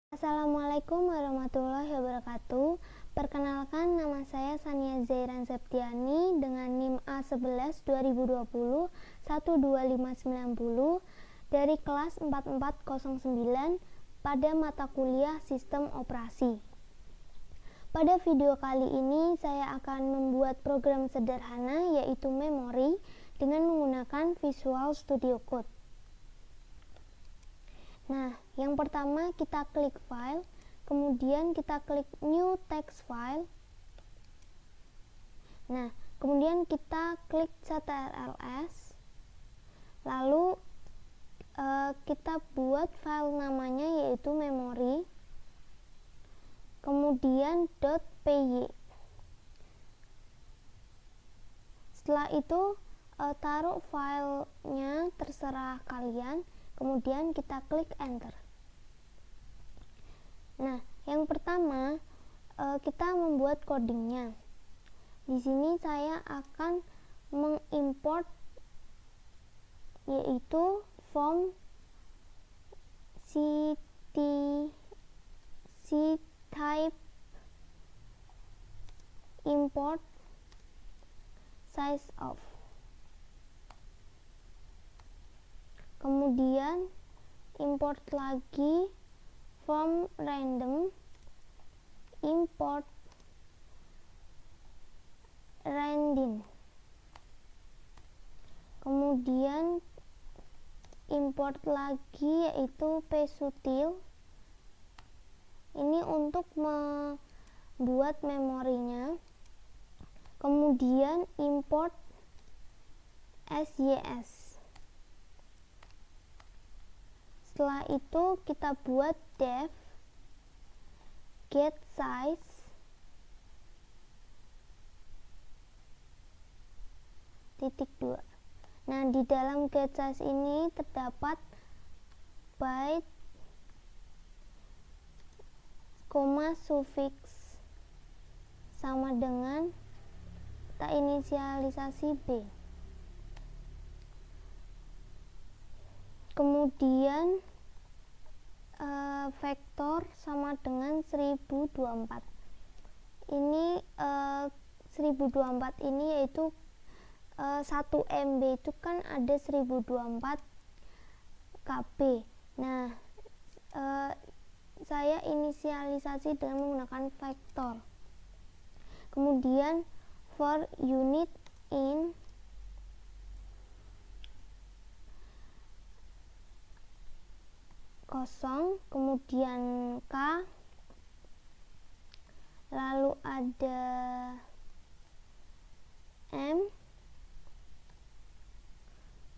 Assalamualaikum warahmatullahi wabarakatuh. Perkenalkan, nama saya Sania Zairan Septiani dengan NIM A11 2020 12590 dari kelas 4409 pada mata kuliah Sistem Operasi. Pada video kali ini saya akan membuat program sederhana yaitu memori dengan menggunakan Visual Studio Code. Nah, yang pertama kita klik file, kemudian kita klik new text file. Nah, kemudian kita klik ctrls, lalu kita buat file namanya yaitu memori, kemudian .py. Setelah itu taruh filenya terserah kalian. Kemudian kita klik enter. Nah, yang pertama kita membuat codingnya. Di sini saya akan mengimport yaitu form type import size of. Kemudian import lagi from random, import random. Kemudian import lagi yaitu psutil. Ini untuk membuat memorinya. Kemudian import sys. Setelah itu kita buat def get size (2). Nah, di dalam get size ini terdapat byte, koma sufiks sama dengan kita inisialisasi B. Kemudian vektor sama dengan 1024. Ini 1024 ini yaitu 1 MB itu kan ada 1024 KB. Nah, saya inisialisasi dengan menggunakan vektor. Kemudian for unit in kosong, kemudian K, lalu ada M,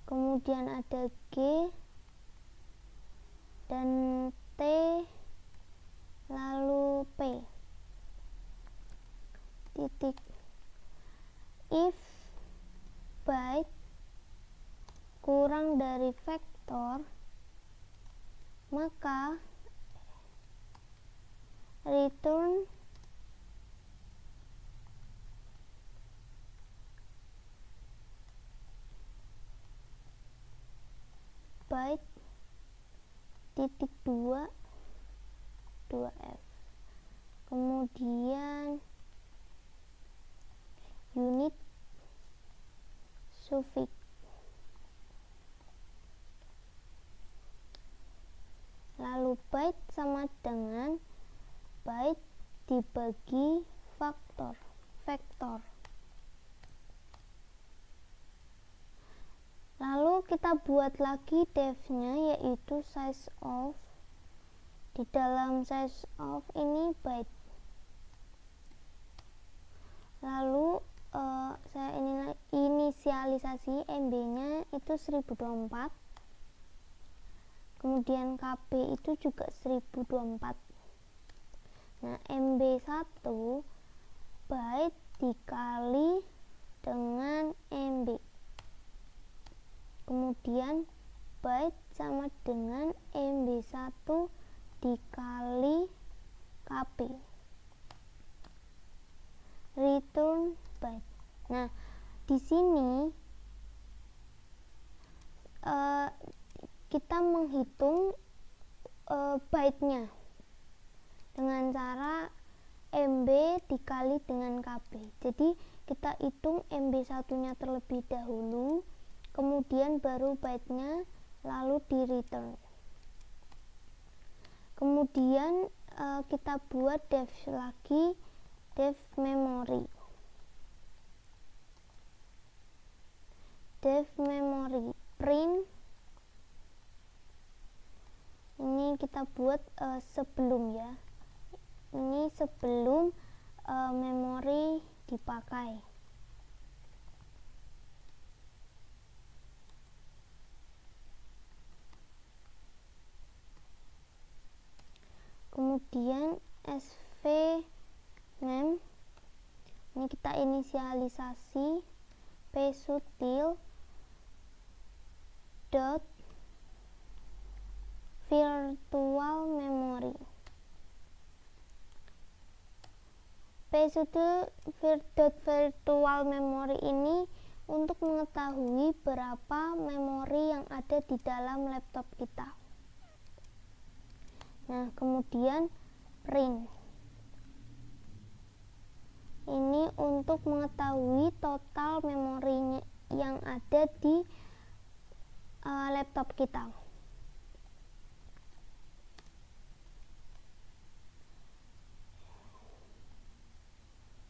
kemudian ada G dan T, lalu P. Titik. If byte kurang dari vektor, maka return byte titik 2F. Kemudian unit sufiks. Lalu byte sama dengan byte dibagi vektor. Lalu kita buat lagi def-nya yaitu size of. Di dalam size of ini byte. Lalu saya inisialisasi MB-nya itu 1024. Kemudian KB itu juga 1024. Nah, MB1 byte dikali dengan MB. Kemudian byte sama dengan MB1 dikali KB. Return byte. Nah, di sini kita menghitung byte-nya. dengan cara MB dikali dengan KB. Jadi kita hitung MB satunya terlebih dahulu, kemudian baru byte-nya, lalu di return. Kemudian kita buat def lagi, def memory. Def memory print, ini kita buat sebelum ya, ini sebelum memori dipakai. Kemudian svmem, ini kita inisialisasi psutil dot virtual memory. Virtual memory ini untuk mengetahui berapa memori yang ada di dalam laptop kita. Nah, kemudian print. Ini untuk mengetahui total memori yang ada di laptop kita.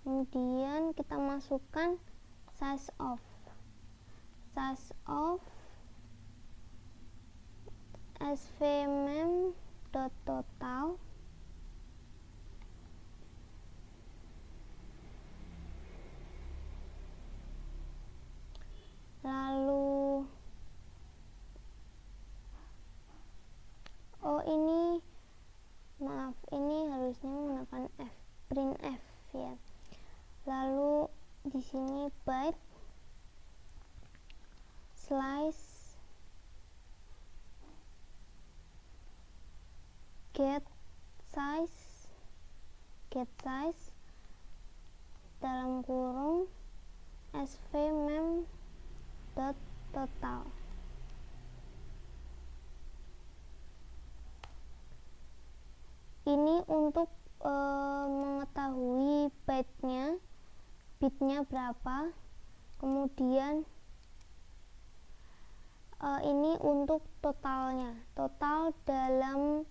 Kemudian kita masukkan size of svmem.total lalu ini maaf, ini harusnya menggunakan printf ya. Lalu di sini byte slice get size dalam kurung svmem.total. Ini untuk mengetahui bitnya berapa. Kemudian ini untuk totalnya, total dalam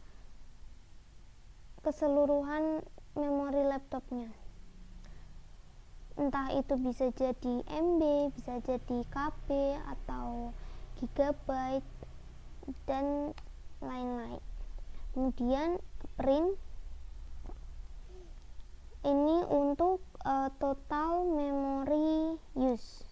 keseluruhan memori laptopnya. Entah itu bisa jadi MB, bisa jadi KB atau gigabyte dan lain-lain. Kemudian print, ini untuk total memory use.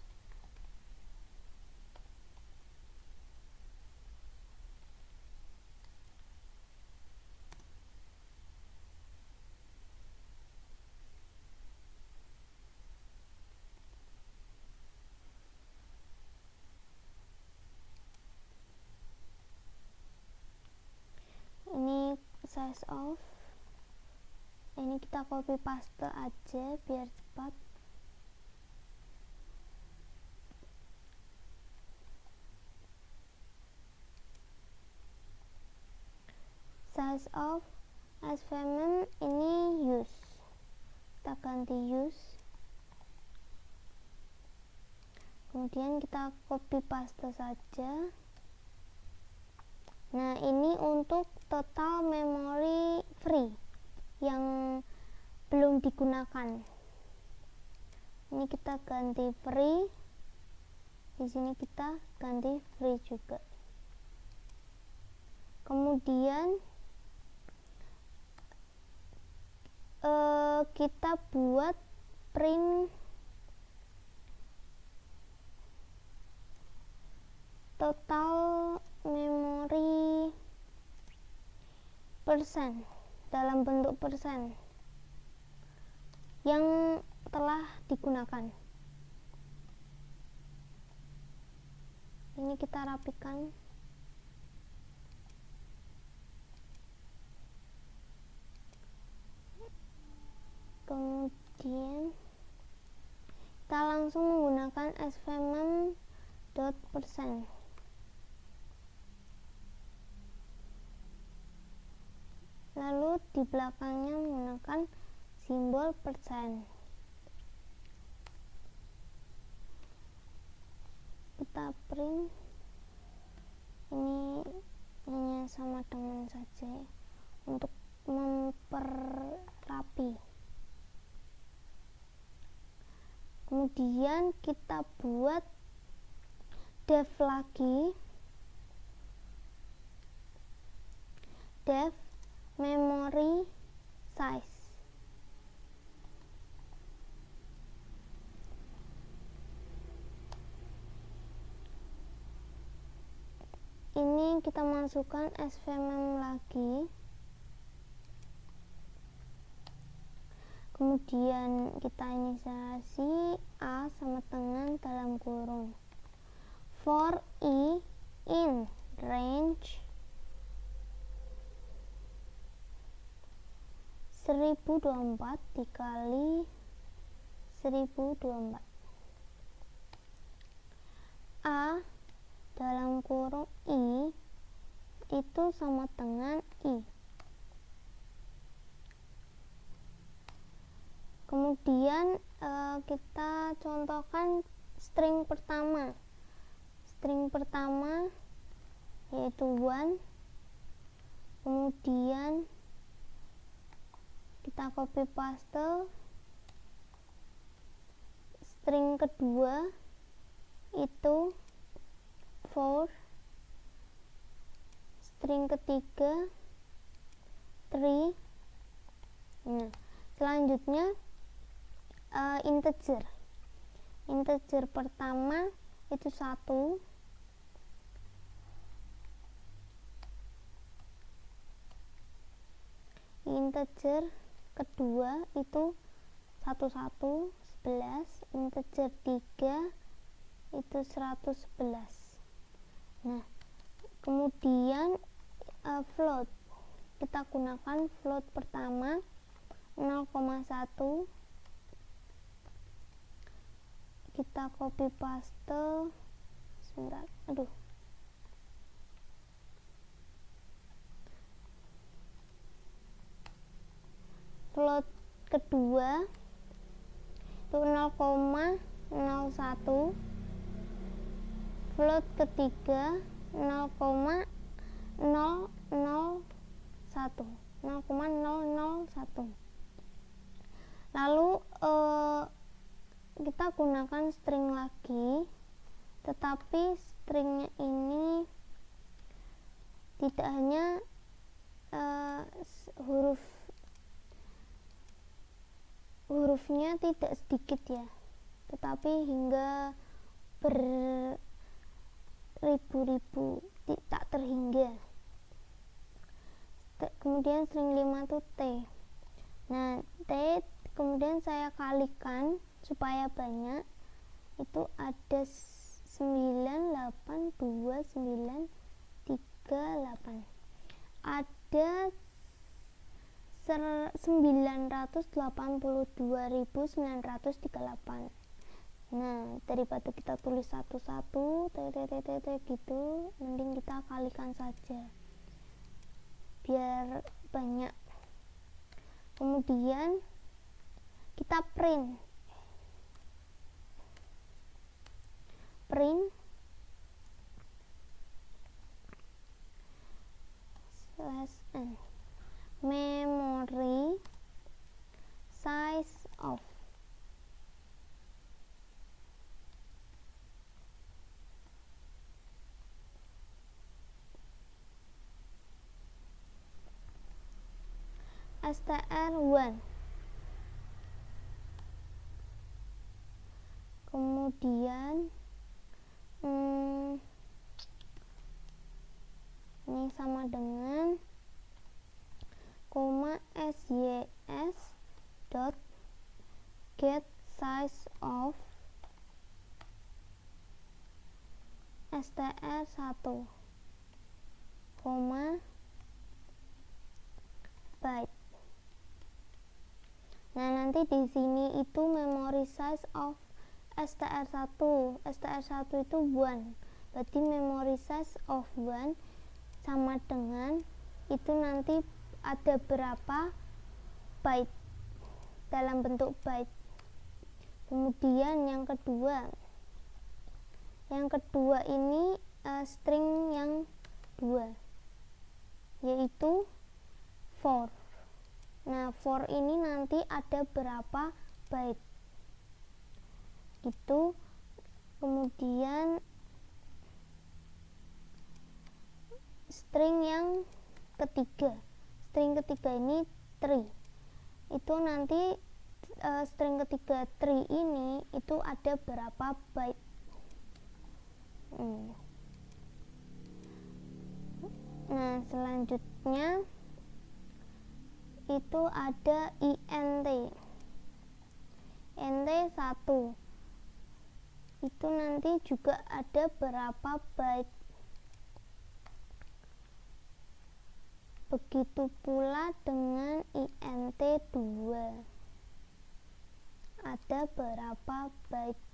Ini size of, ini kita copy paste aja biar cepat. Size of svmem ini use, kita ganti use, kemudian kita copy paste saja. Nah, ini untuk total memory free yang belum digunakan. Ini kita ganti free, di sini kita ganti free juga. Kemudian kita buat print total memori persen dalam bentuk persen yang telah digunakan. Ini kita rapikan. Kemudian kita langsung menggunakan svmem.persen. Lalu di belakangnya menggunakan simbol persen. Kita print, ini hanya sama dengan saja untuk memperrapi. Kemudian kita buat def lagi, def memory size. Ini kita masukkan svmem lagi, kemudian kita inisialisasi A sama dengan dalam kurung for I in range 1024 dikali 1024. A dalam kurung I itu sama dengan I. Kemudian kita contohkan string pertama. String pertama yaitu 1. Kemudian kita copy paste. String kedua itu 4. String ketiga 3. Nah, selanjutnya integer. Integer pertama itu 1. Integer kedua itu 11. Integer 3 itu 111. Nah, kemudian float, kita gunakan float pertama 0,1. Kita copy paste. Sebentar, float kedua itu 0,01. Float ketiga 0,001. Lalu kita gunakan string lagi, tetapi stringnya ini tidak hanya hurufnya tidak sedikit ya, tetapi hingga beribu-ribu, tak terhingga. Kemudian string 5 itu T. Nah, T kemudian saya kalikan supaya banyak, itu ada 9829338. Ada 982.938. Nah, daripada kita tulis satu-satu gitu, mending kita kalikan saja biar banyak. Kemudian kita print /n memory size of str1. Kemudian ini sama dengan sys dot get size of str1, byte. Nah, nanti di sini itu memory size of str1. str1 itu 1. Berarti memory size of 1 sama dengan itu nanti ada berapa byte dalam bentuk byte. Kemudian yang kedua ini string yang 2, yaitu for. Nah, for ini nanti ada berapa byte itu. Kemudian string yang ketiga ini tree, itu nanti string ketiga tree ini itu ada berapa byte. Nah, selanjutnya itu ada int 1, itu nanti juga ada berapa byte. Begitu pula dengan int 2, ada berapa byte.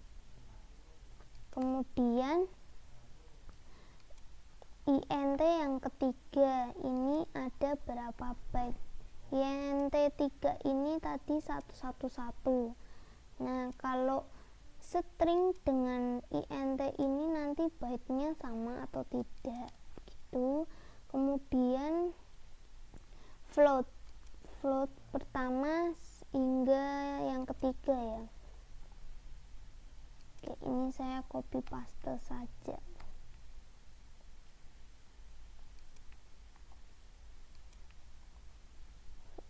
Kemudian int yang ketiga ini ada berapa byte. int 3 ini tadi 111. Nah, kalau string dengan int ini nanti byte-nya sama atau tidak gitu. Kemudian float pertama hingga yang ketiga ya. Oke, ini saya copy paste saja.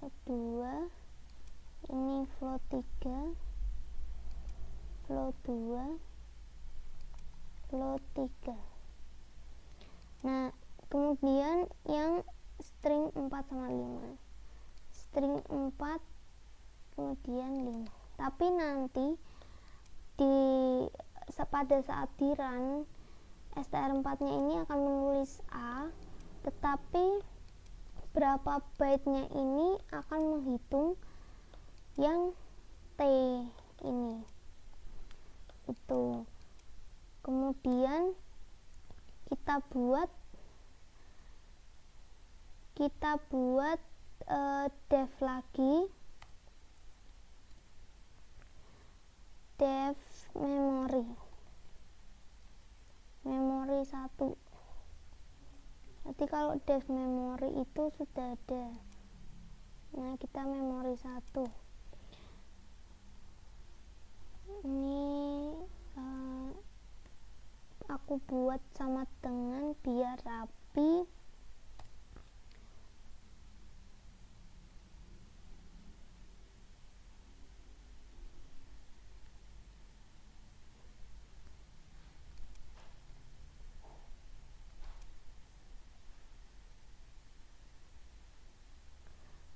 Float 2, ini float 3, float 2, float 3. Nah, kemudian yang string 4 sama 5, string 4 kemudian 5. Tapi nanti pada saat di run str4 nya ini akan menulis A, tetapi berapa byte-nya ini akan menghitung yang T ini itu. Kemudian kita buat def lagi, def memory 1. Nanti kalau def memory itu sudah ada. Nah, kita memory 1. Ini aku buat sama dengan biar rapi.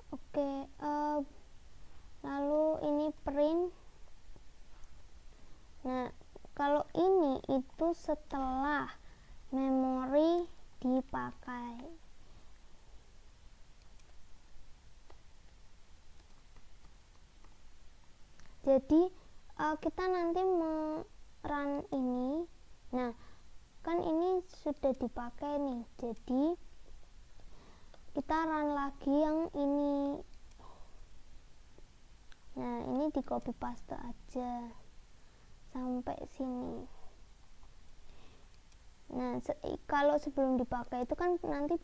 Oke, lalu ini print. Nah, kalau ini itu setelah memori dipakai. Jadi kita nanti run ini. Nah, kan ini sudah dipakai nih, jadi kita run lagi yang ini. Nah, ini di copy paste aja sampai sini. Nah, kalau sebelum dipakai itu kan nanti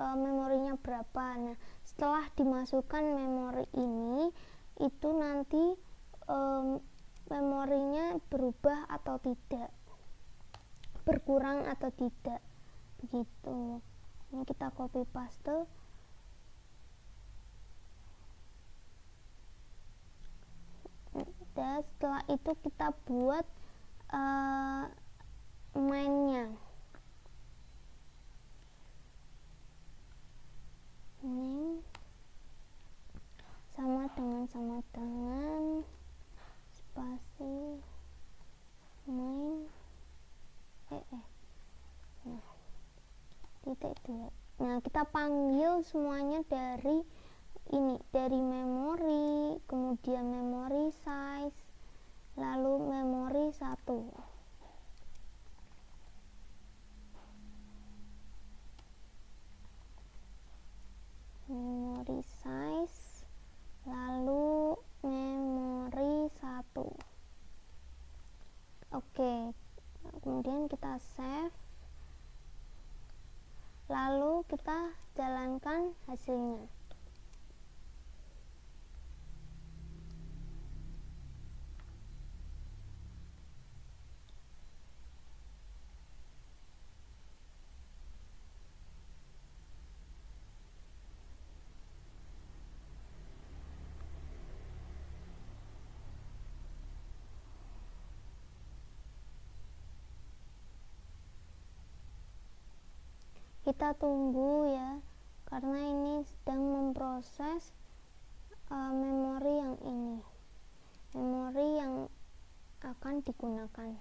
memorinya berapa. Nah, setelah dimasukkan memori ini, itu nanti memorinya berubah atau tidak, berkurang atau tidak, begitu. Ini kita copy paste. Dan setelah itu kita buat mainnya. Ini sama dengan spasi main nah, titik 2. Nah, kita panggil semuanya dari ini, dari memori, kemudian memory size, lalu memori 1. Memori kita jalankan hasilnya. Kita tunggu ya, karena ini sedang memproses memori yang akan digunakan.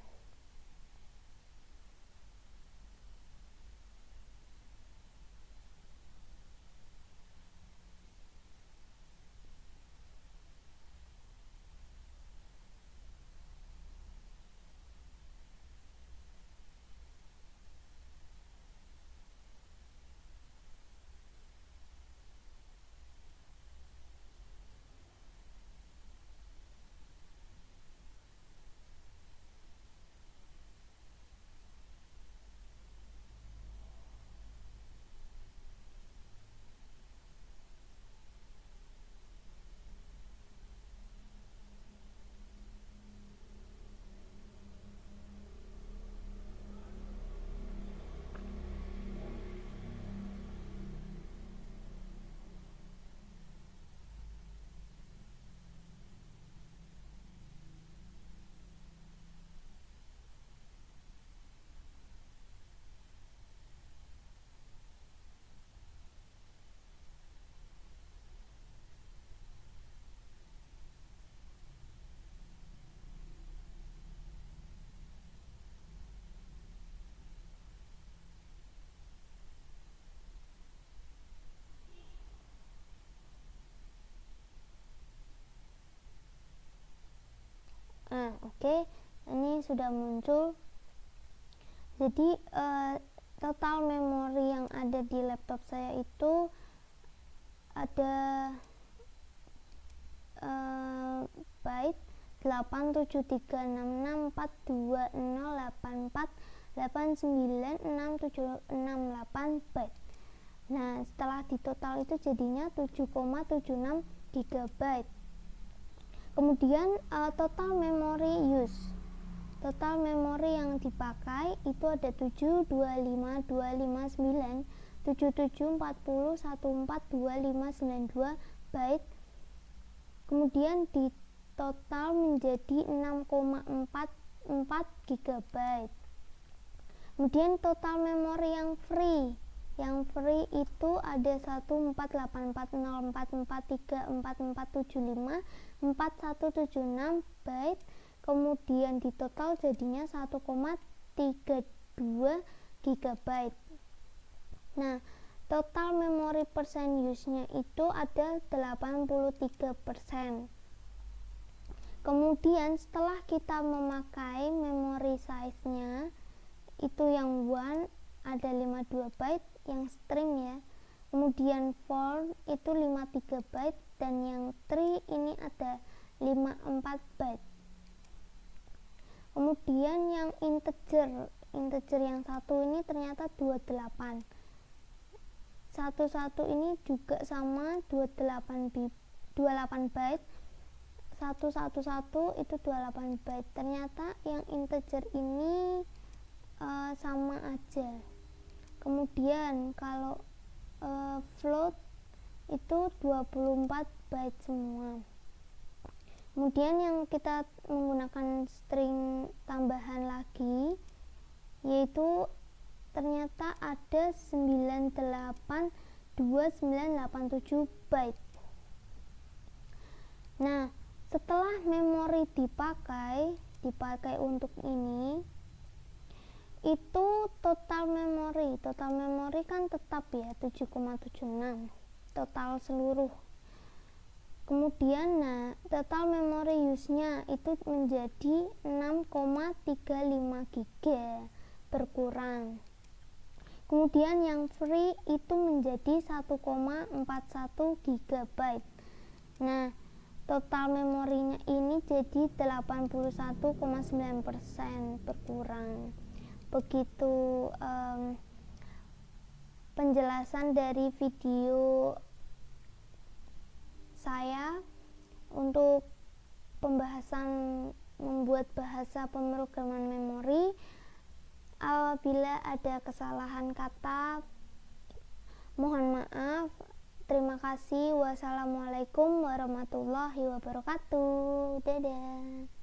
Oke, ini sudah muncul. Jadi total memori yang ada di laptop saya itu ada byte 873642084896768 byte. Nah, setelah ditotal itu jadinya 7,76 GB. Kemudian total memori use. Total memori yang dipakai itu ada 725259774014252 byte. Kemudian di total menjadi 6,44 GB. Kemudian total memori yang free. Yang free itu ada 14840443444754176 byte. Kemudian di total jadinya 1,32 GB. Nah, total memori persen use-nya itu ada 83%. Kemudian setelah kita memakai memori size-nya itu yang one ada 52 byte, yang string ya. Kemudian for itu 53 byte dan yang tree ini ada 54 byte. Kemudian yang integer yang satu ini ternyata 28. Satu ini juga sama 28 byte. 111 itu 28 byte. Ternyata yang integer ini sama aja. Kemudian kalau float itu 24 byte semua. Kemudian yang kita menggunakan string tambahan lagi, yaitu ternyata ada 982987 byte. Nah, setelah memori dipakai untuk ini, itu total memori kan tetap ya 7,76 total seluruh. Kemudian total memori use-nya itu menjadi 6,35 GB berkurang. Kemudian yang free itu menjadi 1,41 GB. Nah, total memorinya ini jadi 81,9% berkurang. Begitu penjelasan penjelasan dari video saya untuk pembahasan membuat bahasa pemrograman memori. Apabila ada kesalahan kata, mohon maaf. Terima kasih. Wassalamualaikum warahmatullahi wabarakatuh. Dadah.